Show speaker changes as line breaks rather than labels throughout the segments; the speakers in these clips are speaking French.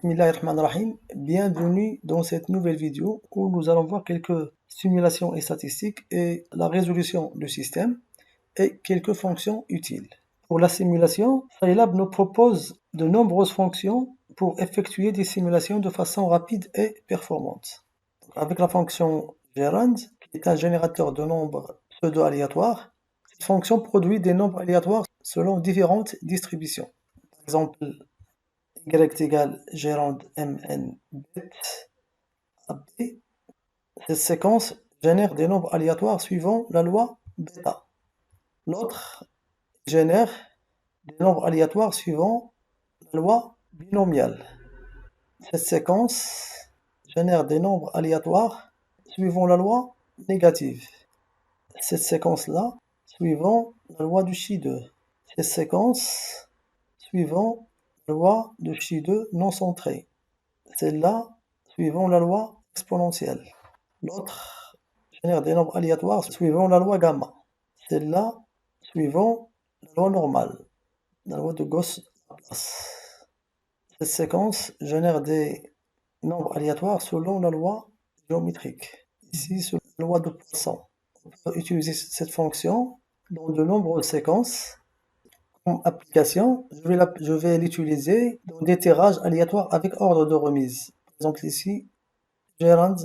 Bismillahirrahmanirrahim. Bienvenue dans cette nouvelle vidéo où nous allons voir quelques simulations et statistiques et la résolution du système et quelques fonctions utiles. Pour la simulation, Scilab nous propose de nombreuses fonctions pour effectuer des simulations de façon rapide et performante. Avec la fonction gerund, qui est un générateur de nombres pseudo-aléatoires, cette fonction produit des nombres aléatoires selon différentes distributions. Par exemple, y égale gerund mn bet à b. Cette séquence génère des nombres aléatoires suivant la loi bêta. L'autre génère des nombres aléatoires suivant la loi binomiale. Cette séquence génère des nombres aléatoires suivant la loi négative. Cette séquence-là suivant la loi du chi2. Cette séquence suivant la loi de chi2 non centrée. Celle-là suivant la loi exponentielle. L'autre génère des nombres aléatoires suivant la loi gamma. Celle-là suivant la loi normale, la loi de Gauss-Laplace. Cette séquence génère des nombres aléatoires selon la loi géométrique. Ici, selon la loi de Poisson. On peut utiliser cette fonction dans de nombreuses séquences. Comme application, je vais l'utiliser dans des tirages aléatoires avec ordre de remise. Par exemple ici, gerund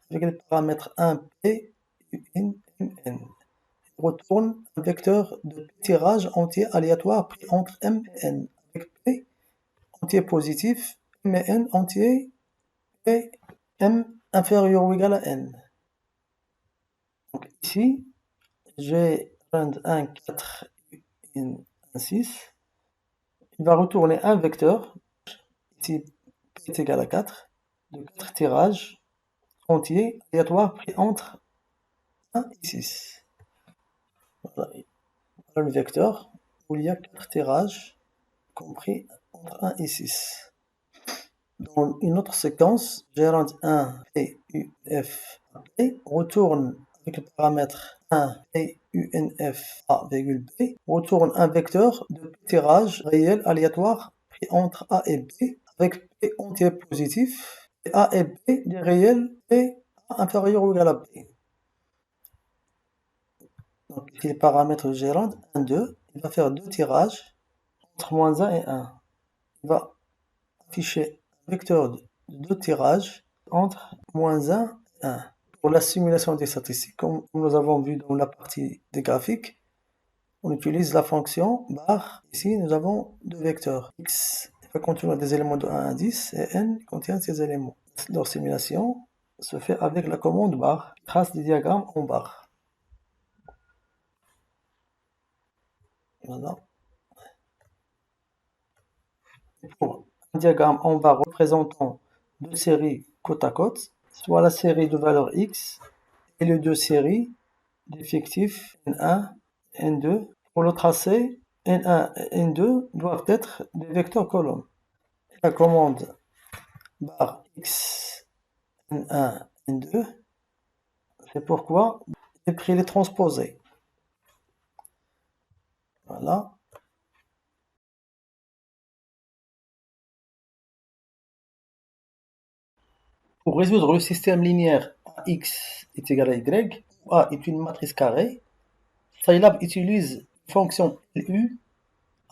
avec le paramètre 1p, un, mn. Retourne un vecteur de tirage entier aléatoire pris entre m et n, avec p entier positif, m et n entier, et m inférieur ou égal à n. Donc ici, j'ai rend 1, 4, un, 6. Il va retourner un vecteur, ici p est égal à 4, de 4 tirages entiers aléatoires pris entre 1 et 6. Voilà le vecteur où il y a 4 tirages compris entre 1 et 6. Dans une autre séquence, gerund 1 p uf p retourne avec le paramètre 1 p unf a, b retourne un vecteur de tirage réel aléatoire pris entre a et b avec p entier positif et a et b des réels p inférieur ou égal à b. Donc ici le paramètre gerund 1, 2, il va faire deux tirages entre moins 1 et 1. Il va afficher un vecteur de deux tirages entre moins 1 et 1. Pour la simulation des statistiques, comme nous avons vu dans la partie des graphiques, on utilise la fonction bar. Ici, nous avons deux vecteurs. X va contenir des éléments de 1 à 10 et n contient ces éléments. Leur simulation se fait avec la commande bar, qui trace des diagrammes en barre. Voilà. Pour un diagramme en barre représentant deux séries côte à côte, soit la série de valeurs x et les deux séries d'effectifs n1 et n2. Pour le tracé, n1 et n2 doivent être des vecteurs colonnes. La commande bar x n1 n2, c'est pourquoi j'ai pris les transposés. Voilà. Pour résoudre le système linéaire ax est égal à y, où A est une matrice carrée, Scilab utilise une fonction LU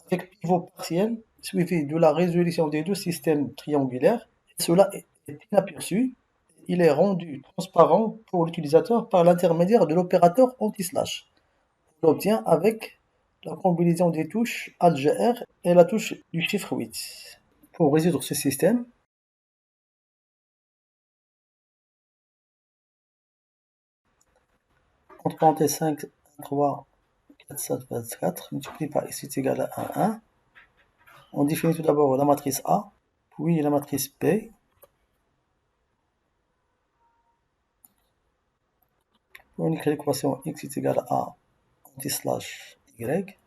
avec pivot partiel suivi de la résolution des deux systèmes triangulaires. Cela est inaperçu. Il est rendu transparent pour l'utilisateur par l'intermédiaire de l'opérateur anti-slash. On l'obtient avec la combinaison des touches Alt-GR et la touche du chiffre 8. Pour résoudre ce système, entre parenthèses 5, 3, 4, 7, 24, multiplié par x est égal à 1, 1. On définit tout d'abord la matrice A, puis la matrice P. On écrit l'équation x est égal à anti-slash y.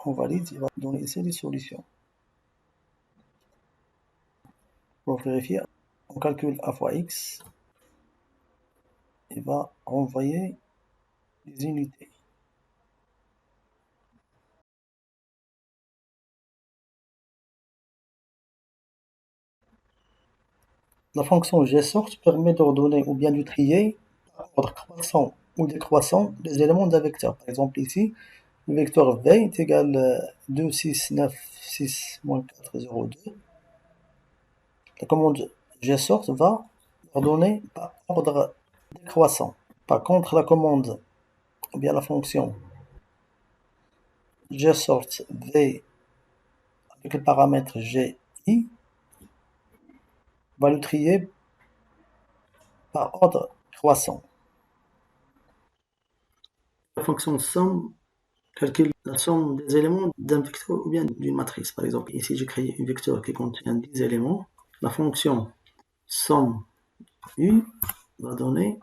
On valide, il va donner ici les solutions. Pour vérifier, on calcule a fois x. Il va renvoyer les unités. La fonction gsort permet d'ordonner ou bien de trier par ordre croissant ou décroissant les éléments d'un vecteur. Par exemple ici, le vecteur v est égal 2, 6, 9, 6, moins 4, 0, 2. La commande gsort va ordonner par ordre décroissant. Par contre, la commande ou bien la fonction gsort v avec le paramètre gi va le trier par ordre croissant. La fonction somme calcule la somme des éléments d'un vecteur ou bien d'une matrice. Par exemple, ici j'ai créé un vecteur qui contient 10 éléments. La fonction somme u va donner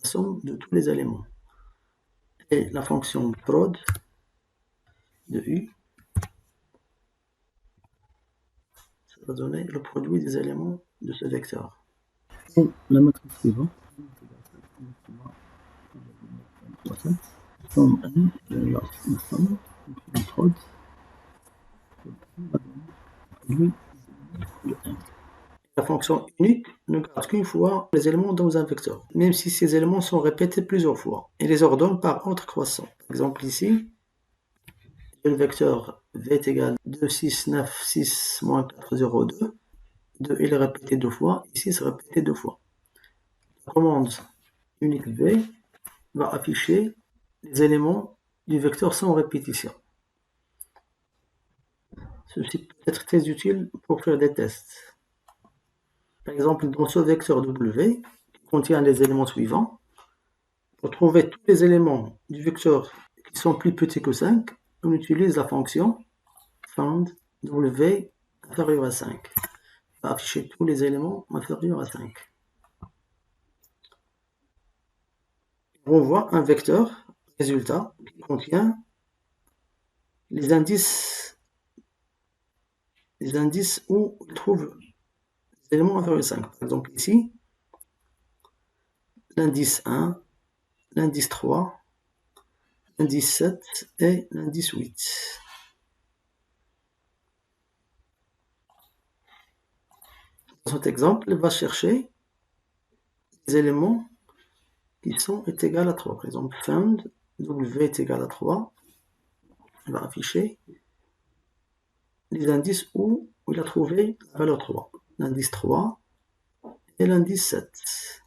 la somme de tous les éléments. Et la fonction prod de u, ça va donner le produit des éléments de ce vecteur. Et la matrice suivante, somme n, la somme, prod, la fonction unique ne garde qu'une fois les éléments dans un vecteur, même si ces éléments sont répétés plusieurs fois, et les ordonne par ordre croissant. Par exemple ici, le vecteur v est égal 2, 6, 9, 6, moins 4, 0, 2. 2 il est répété deux fois, ici c'est répété deux fois. La commande unique v va afficher les éléments du vecteur sans répétition. Ceci peut être très utile pour faire des tests. Par exemple, dans ce vecteur W, qui contient les éléments suivants, pour trouver tous les éléments du vecteur qui sont plus petits que 5, on utilise la fonction find W inférieur à 5. On va afficher tous les éléments inférieurs à 5. On voit un vecteur résultat qui contient les indices où on trouve les éléments inférieurs à 5. Par exemple ici, l'indice 1, l'indice 3, l'indice 7 et l'indice 8. Dans cet exemple, il va chercher les éléments qui sont égal à 3. Par exemple, find W est égal à 3. Il va afficher les indices où il a trouvé la valeur 3. L'indice 3 et l'indice 7.